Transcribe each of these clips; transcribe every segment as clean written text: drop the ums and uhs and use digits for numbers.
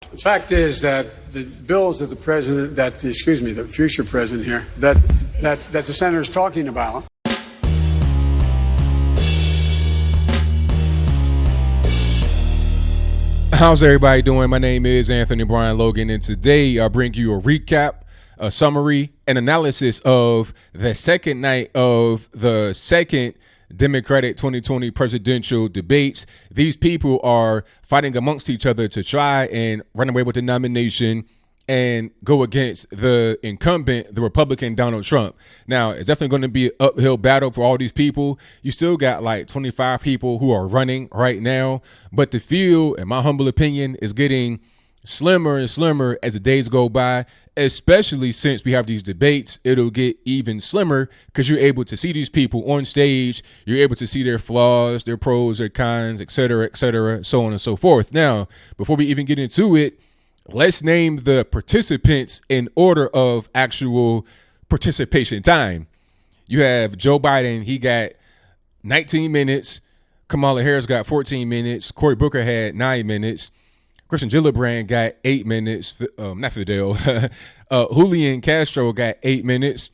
The fact is that the bills that the future president here, that the senator is talking about. How's everybody doing? My name is Anthony Brian Logan, and today I'll bring you a recap, a summary, an analysis of the second night of the second Democratic 2020 presidential debates. These people are fighting amongst each other to try and run away with the nomination and go against the incumbent, the Republican Donald Trump. Now, it's definitely going to be an uphill battle for all these people. You still got like 25 people who are running right now, but the field, in my humble opinion, is getting slimmer and slimmer as the days go by, especially since we have these debates. It'll get even slimmer because you're able to see these people on stage. You're able to see their flaws, their pros, their cons, et cetera, so on and so forth. Now, before we even get into it, let's name the participants in order of actual participation time. You have Joe Biden. He got 19 minutes. Kamala Harris got 14 minutes. Cory Booker had 9 minutes. Kirsten Gillibrand got 8 minutes. Not Fidel. Julián Castro got 8 minutes.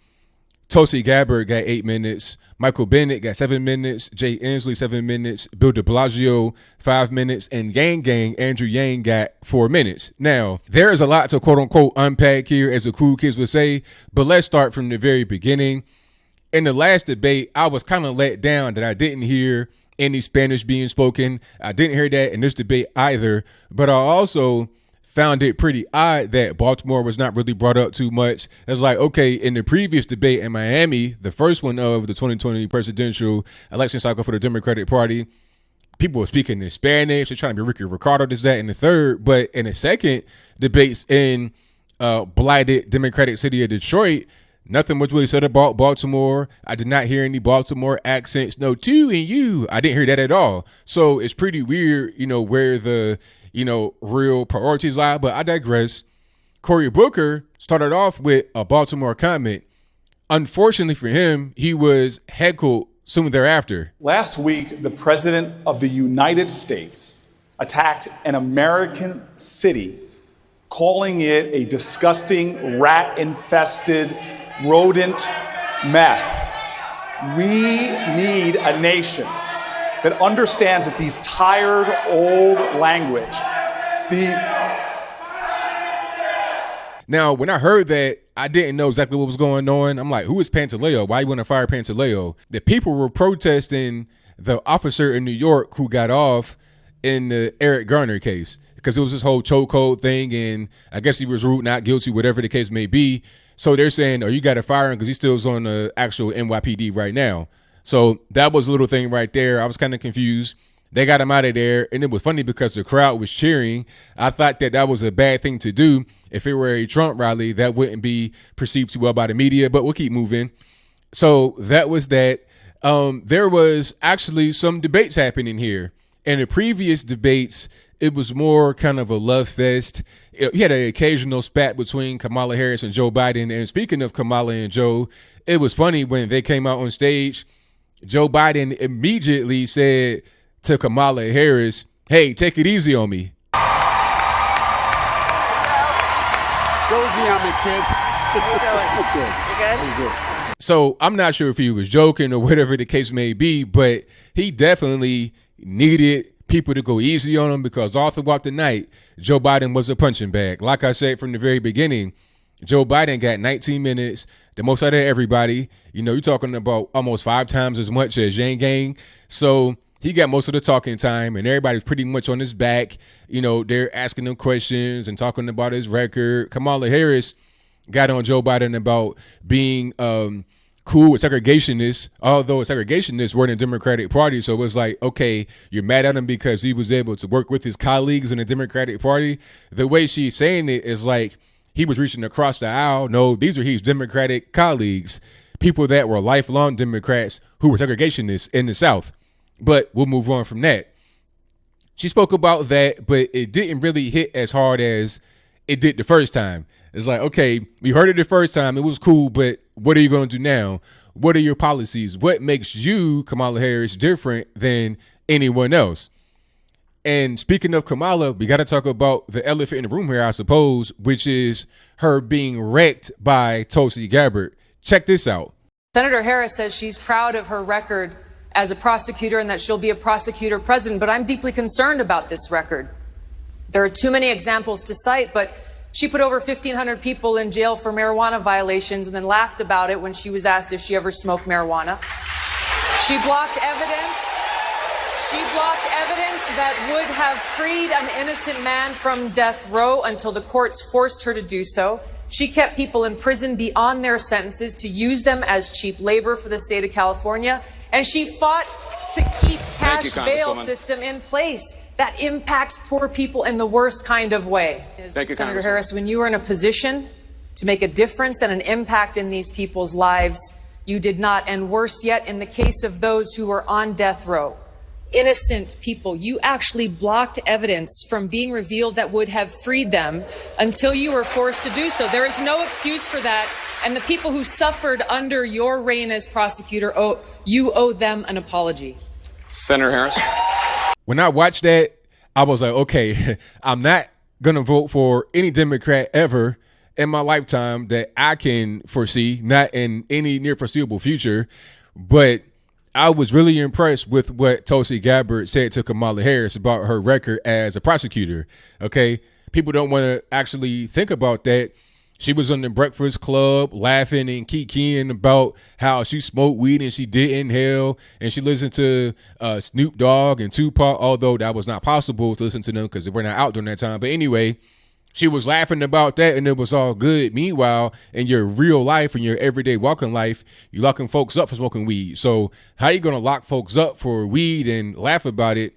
Tulsi Gabbard got 8 minutes. Bennet got 7 minutes. Inslee 7 minutes. Blasio 5 minutes. And Andrew Yang got 4 minutes. Now, there is a lot to quote unquote unpack here, as the cool kids would say, but let's start from the very beginning. In the last debate, I was kind of let down that I didn't hear any Spanish being spoken. I didn't hear that in this debate either, but I also found it pretty odd that Baltimore was not really brought up too much. It's like, okay, in the previous debate in Miami, the first one of the 2020 presidential election cycle for the Democratic Party, people were speaking in Spanish. They're trying to be Ricky Ricardo, this, that, and the third. But in the second debates in blighted Democratic city of Detroit, nothing was really said about Baltimore. I did not hear any Baltimore accents. No, to and you. I didn't hear that at all. So it's pretty weird, where the, real priorities lie. But I digress. Cory Booker started off with a Baltimore comment. Unfortunately for him, he was heckled soon thereafter. Last week, the president of the United States attacked an American city, calling it a disgusting, rat-infested, rodent mess. We need a nation that understands that these tired, old language, Now, when I heard that, I didn't know exactly what was going on. I'm like, who is Pantaleo? Why you want to fire Pantaleo? The people were protesting the officer in New York who got off in the Eric Garner case, because it was this whole chokehold thing, and I guess he was ruled not guilty, whatever the case may be. So they're saying, oh, you got to fire him because he still is on the actual NYPD right now. So that was a little thing right there. I was kind of confused. They got him out of there, and it was funny because the crowd was cheering. I thought that was a bad thing to do. If it were a Trump rally, that wouldn't be perceived too well by the media, but we'll keep moving. So that was that. There was actually some debates happening here. In the previous debates, it was more kind of a love fest. You had an occasional spat between Kamala Harris and Joe Biden. And speaking of Kamala and Joe, it was funny when they came out on stage. Joe Biden immediately said to Kamala Harris, hey, take it easy on me. Go easy on me, kid. You good? So I'm not sure if he was joking or whatever the case may be, but he definitely needed people to go easy on him, because all throughout the night, Joe Biden was a punching bag. Like I said from the very beginning, Joe Biden got 19 minutes, the most out of everybody. You're talking about almost 5 times as much as Yang. So he got most of the talking time, and everybody's pretty much on his back. They're asking him questions and talking about his record. Kamala Harris got on Joe Biden about being cool with segregationists, although segregationists weren't in the Democratic Party. So it was like, okay, you're mad at him because he was able to work with his colleagues in the Democratic Party. The way she's saying it is like he was reaching across the aisle. No, these are his Democratic colleagues, people that were lifelong Democrats who were segregationists in the South. But we'll move on from that. She spoke about that, but it didn't really hit as hard as it did the first time. It's like, okay, we heard it the first time. It was cool, but what are you going to do now? What are your policies? What makes you, Kamala Harris, different than anyone else? And speaking of Kamala, we got to talk about the elephant in the room here, I suppose, which is her being wrecked by Tulsi Gabbard. Check this out. Senator Harris says she's proud of her record as a prosecutor and that she'll be a prosecutor president, but I'm deeply concerned about this record. There are too many examples to cite, but she put over 1,500 people in jail for marijuana violations and then laughed about it when she was asked if she ever smoked marijuana. She blocked evidence. She blocked evidence that would have freed an innocent man from death row until the courts forced her to do so. She kept people in prison beyond their sentences to use them as cheap labor for the state of California. And she fought to keep cash bail system in place that impacts poor people in the worst kind of way. Senator Harris, when you were in a position to make a difference and an impact in these people's lives, you did not. And worse yet, in the case of those who were on death row, innocent people, you actually blocked evidence from being revealed that would have freed them until you were forced to do so. There is no excuse for that. And the people who suffered under your reign as prosecutor, you owe them an apology. Senator Harris. When I watched that, I was like, okay, I'm not going to vote for any Democrat ever in my lifetime that I can foresee, not in any near foreseeable future. But I was really impressed with what Tulsi Gabbard said to Kamala Harris about her record as a prosecutor. Okay, people don't want to actually think about that. She was on the Breakfast Club laughing and kikiing about how she smoked weed and she did inhale, and she listened to Snoop Dogg and Tupac, although that was not possible to listen to them because they were not out during that time. But anyway, she was laughing about that and it was all good. Meanwhile, in your real life, in your everyday walking life, you're locking folks up for smoking weed. So how you going to lock folks up for weed and laugh about it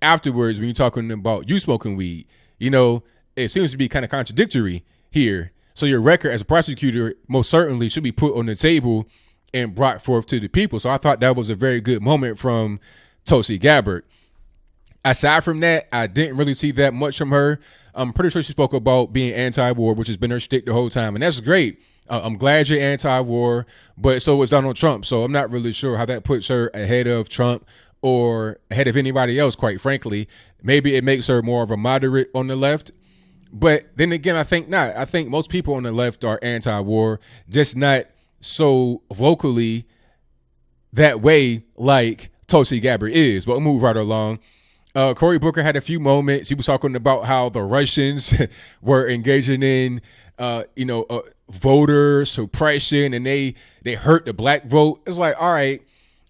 afterwards when you're talking about you smoking weed? You know, it seems to be kind of contradictory here. So your record as a prosecutor most certainly should be put on the table and brought forth to the people. So I thought that was a very good moment from Tulsi Gabbard. Aside from that, I didn't really see that much from her. I'm pretty sure she spoke about being anti-war, which has been her shtick the whole time. And that's great. I'm glad you're anti-war, but so was Donald Trump. So I'm not really sure how that puts her ahead of Trump or ahead of anybody else, quite frankly. Maybe it makes her more of a moderate on the left. But then again, I think not. I think most people on the left are anti-war, just not so vocally that way like Tulsi Gabbard is. But we'll move right along. Cory Booker had a few moments. He was talking about how the Russians were engaging in, voter suppression, and they hurt the black vote. It's like, all right,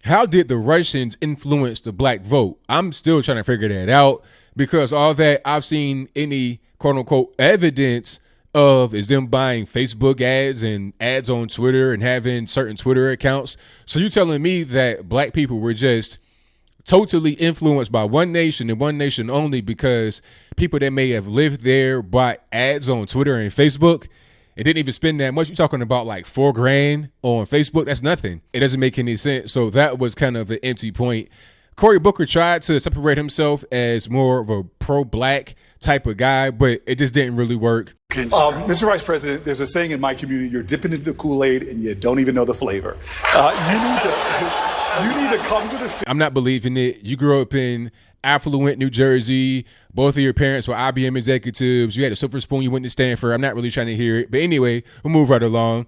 how did the Russians influence the black vote? I'm still trying to figure that out, because all that I've seen any quote unquote evidence of is them buying Facebook ads and ads on Twitter and having certain Twitter accounts. So you're telling me that black people were just totally influenced by one nation and one nation only because people that may have lived there bought ads on Twitter and Facebook and didn't even spend that much? You're talking about like $4,000 on Facebook. That's nothing. It doesn't make any sense. So that was kind of an empty point. Cory Booker tried to separate himself as more of a pro-black type of guy, but it just didn't really work. Mr. Vice President, there's a saying in my community: you're dipping into the Kool-Aid and you don't even know the flavor. You need to come to the. I'm not believing it. You grew up in affluent New Jersey. Both of your parents were IBM executives. You had a silver spoon. You went to Stanford. I'm not really trying to hear it. But anyway, we'll move right along.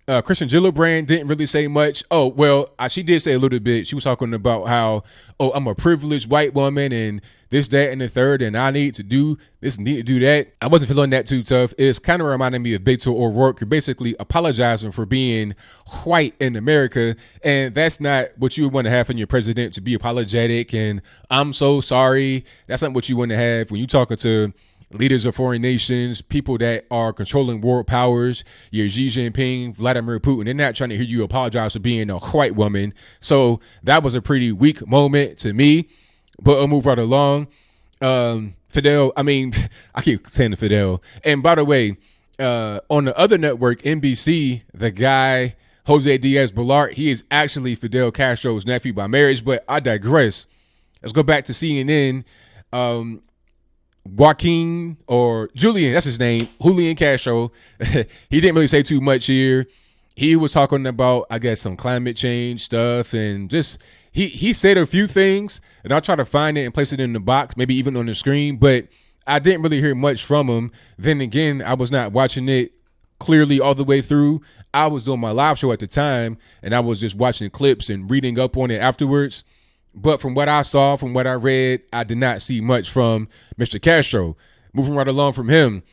Kirsten Gillibrand didn't really say much. Oh, well, she did say a little bit. She was talking about how, I'm a privileged white woman and this, that, and the third, and I need to do this, need to do that. I wasn't feeling that too tough. It's kind of reminding me of Beto O'Rourke. You're basically apologizing for being white in America, and that's not what you would want to have in your president, to be apologetic and I'm so sorry. That's not what you want to have when you're talking to leaders of foreign nations, people that are controlling world powers, your Xi Jinping, Vladimir Putin. They're not trying to hear you apologize for being a white woman. So that was a pretty weak moment to me, but I'll move right along. Fidel, I keep saying Fidel. And by the way, on the other network, NBC, the guy, Jose Diaz-Balart, he is actually Fidel Castro's nephew by marriage, but I digress. Let's go back to CNN. Joaquin, or Julián, that's his name, Julián Castro. He didn't really say too much here. He was talking about, I guess, some climate change stuff and just he said a few things, and I'll try to find it and place it in the box, maybe even on the screen, but I didn't really hear much from him. Then again, I was not watching it clearly all the way through. I was doing my live show at the time, and I was just watching clips and reading up on it afterwards. But from what I saw, from what I read, I did not see much from Mr. Castro. Moving right along from him,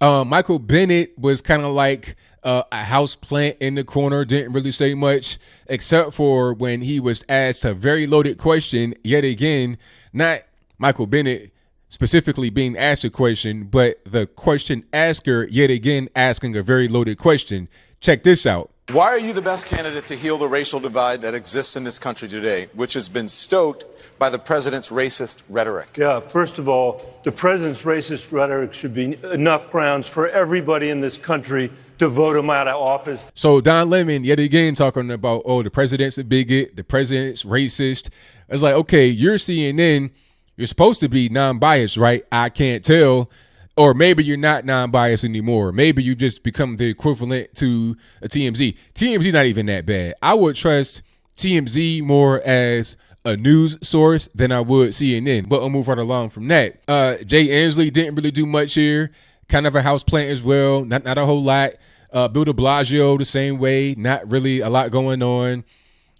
Michael Bennet was kind of like a house plant in the corner, didn't really say much, except for when he was asked a very loaded question yet again, not Michael Bennet specifically being asked a question, but the question asker yet again asking a very loaded question. Check this out. Why are you the best candidate to heal the racial divide that exists in this country today, which has been stoked by the president's racist rhetoric? Yeah, first of all, the president's racist rhetoric should be enough grounds for everybody in this country to vote him out of office. So Don Lemon yet again talking about, oh, the president's a bigot, the president's racist. It's like, okay, you're CNN, you're supposed to be non-biased, right? I can't tell. Or maybe you're not non-biased anymore. Maybe you just become the equivalent to a TMZ. TMZ not even that bad. I would trust TMZ more as a news source than I would CNN. But I'll move right along from that. Jay Inslee didn't really do much here. Kind of a house plant as well. Not a whole lot. Bill de Blasio the same way. Not really a lot going on.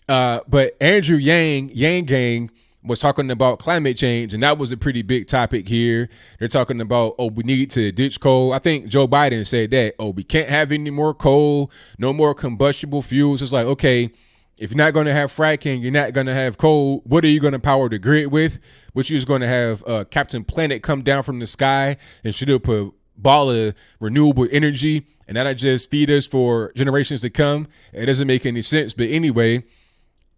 But Andrew Yang Gang was talking about climate change, and that was a pretty big topic here. They're talking about, oh, we need to ditch coal. I think Joe Biden said that, oh, we can't have any more coal, no more combustible fuels. It's like, okay, if you're not going to have fracking, you're not going to have coal, what are you going to power the grid with? Which you're just going to have Captain Planet come down from the sky and shoot up a ball of renewable energy, and that'll just feed us for generations to come. It doesn't make any sense. But anyway,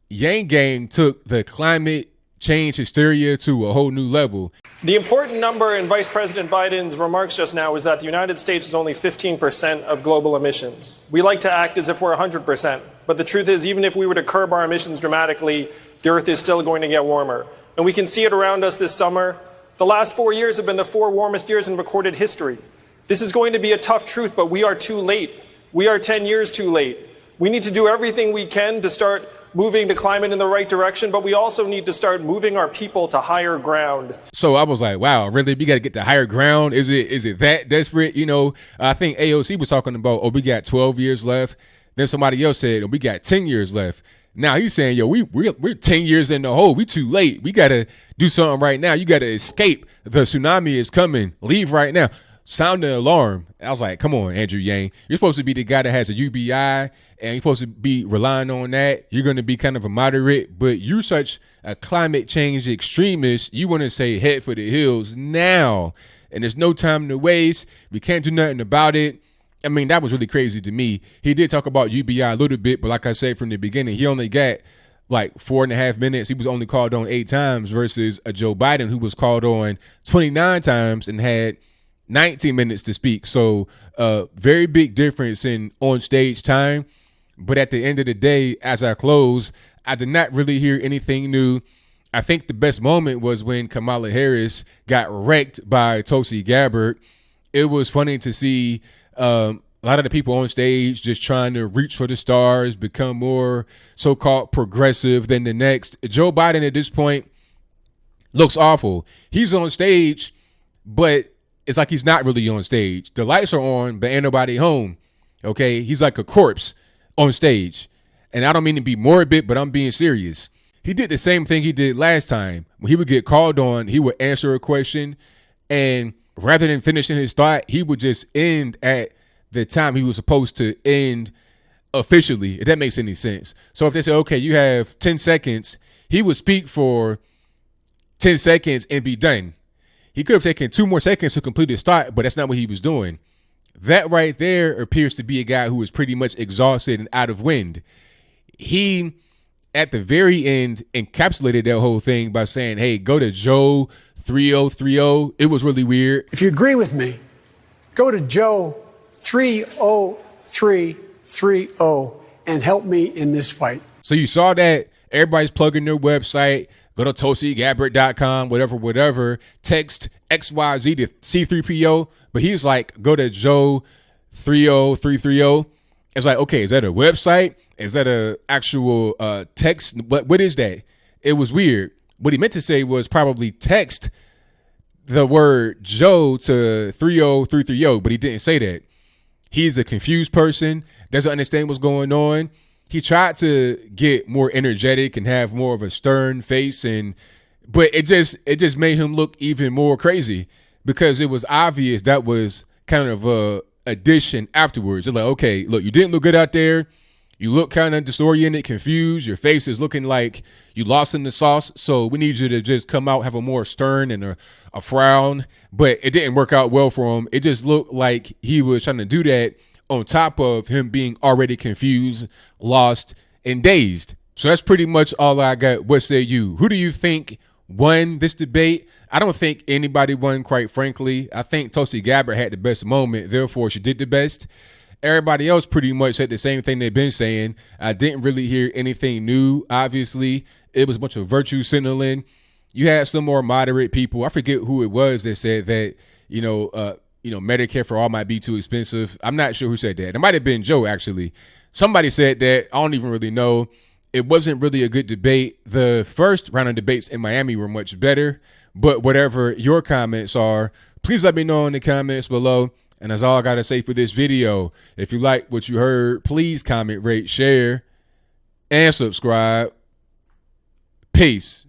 Yang Gang took the climate change hysteria to a whole new level. The important number in Vice President Biden's remarks just now was that the United States is only 15% of global emissions. We like to act as if we're 100%, but the truth is, even if we were to curb our emissions dramatically, the Earth is still going to get warmer. And we can see it around us this summer. The last 4 years have been the 4 warmest years in recorded history. This is going to be a tough truth, but we are too late. We are 10 years too late. We need to do everything we can to start moving the climate in the right direction, but we also need to start moving our people to higher ground. So I was like, wow, really? We got to get to higher ground? Is it that desperate? You know, I think AOC was talking about, oh, we got 12 years left. Then somebody else said, oh, we got 10 years left. Now he's saying, yo, we're 10 years in the hole. We too late. We got to do something right now. You got to escape. The tsunami is coming. Leave right now. Sound the alarm. I was like, come on, Andrew Yang. You're supposed to be the guy that has a UBI, and you're supposed to be relying on that. You're going to be kind of a moderate, but you're such a climate change extremist. You want to say head for the hills now, and there's no time to waste. We can't do nothing about it. I mean, that was really crazy to me. He did talk about UBI a little bit, but like I said from the beginning, he only got like 4.5 minutes. He was only called on 8 times versus a Joe Biden who was called on 29 times and had 19 minutes to speak. So very big difference in on stage time. But at the end of the day, as I close, I did not really hear anything new. I think the best moment was when Kamala Harris got wrecked by Tulsi Gabbard. It was funny to see a lot of the people on stage just trying to reach for the stars, become more so-called progressive than the next. Joe Biden at this point looks awful. He's on stage, but it's like he's not really on stage. The lights are on, but ain't nobody home. Okay? He's like a corpse on stage. And I don't mean to be morbid, but I'm being serious. He did the same thing he did last time. When he would get called on, he would answer a question, and rather than finishing his thought, he would just end at the time he was supposed to end officially, if that makes any sense. So if they say, okay, you have 10 seconds, he would speak for 10 seconds and be done. He could have taken 2 more seconds to complete his thought, but that's not what he was doing. That right there appears to be a guy who is pretty much exhausted and out of wind. He, at the very end, encapsulated that whole thing by saying, hey, go to Joe 3030. It was really weird. If you agree with me, go to Joe 30330 and help me in this fight. So you saw that everybody's plugging their website. Go to TulsiGabbard.com, whatever. Text XYZ to C3PO. But he's like, go to Joe 30330 It's like, okay, is that a website? Is that a actual text? What is that? It was weird. What he meant to say was probably text the word Joe to 30330, but he didn't say that. He's a confused person, doesn't understand what's going on. He tried to get more energetic and have more of a stern face, but it just made him look even more crazy, because it was obvious that was kind of a addition afterwards. It's like, okay, look, you didn't look good out there. You look kind of disoriented, confused. Your face is looking like you lost in the sauce. So we need you to just come out, have a more stern and a frown. But it didn't work out well for him. It just looked like he was trying to do that on top of him being already confused, lost, and dazed. So that's pretty much all I got. What say you? Who do you think won this debate? I don't think anybody won, quite frankly. I think Tulsi Gabbard had the best moment, therefore she did the best. Everybody else pretty much said the same thing they've been saying. I didn't really hear anything new. Obviously, it was a bunch of virtue signaling. You had some more moderate people. I forget who it was that said that, Medicare for all might be too expensive. I'm not sure who said that. It might have been Joe, actually. Somebody said that. I don't even really know. It wasn't really a good debate. The first round of debates in Miami were much better. But whatever your comments are, please let me know in the comments below. And that's all I got to say for this video. If you like what you heard, please comment, rate, share, and subscribe. Peace.